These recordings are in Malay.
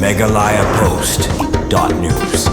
MeghalayaPost.news.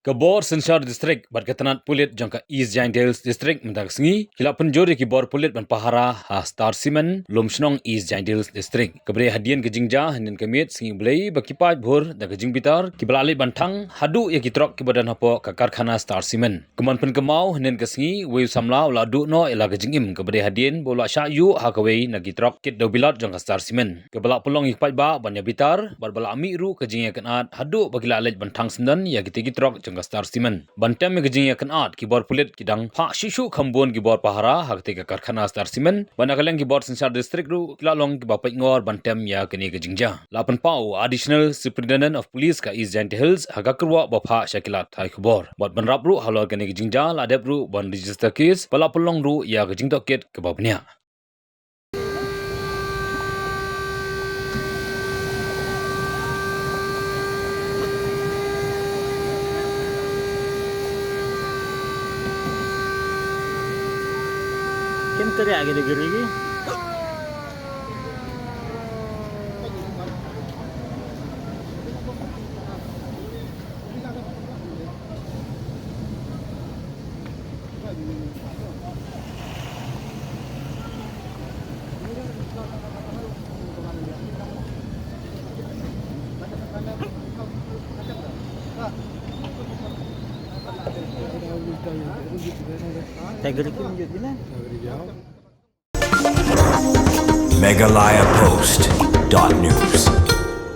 Bor District berketanat pulit jangka East Jingiakynad District mendak sengi kila penjuri ki Bor pulit Bor Pahara ha Star Cement lom senong East Jingiakynad District kebre hadian ke jingja hanin kemit sengi belai bakipat bhur da ke jingbitar ki balali bantang hadu ya ki trok ki badan hapo ka Karkhana Star Cement keman pen kemau hanin ke sengi wei samla ula du no ila ke jingim kebre hadian bola sya yu ha kawei na ki trok kit do bilat jangka Star Cement ke balak pelong ipat ba banya bitar bar bala ami ru ke Jingiakynad hadu bagila alej bantang sendan ya ki trok Star Cement. Bantem ke Jingiakynad ki Bor pulit kidang pa shishu khambon ki Bor Pahara hakte ke Karkhana Star Cement banakaleng ki Bor District ru kilalong ki bapai ngor bantem ya kini ke jingja. Lapan pau additional superintendent of police ka East Jingiakynad hagakrwa bapha shakilat thai khobor. Bot banrap ru halor kini ke jingja ladep ru ban register case pala pelong ru ya ke jingtoket ke babnya. Kim tadi आगे दिख रही है MeghalayaPost.news.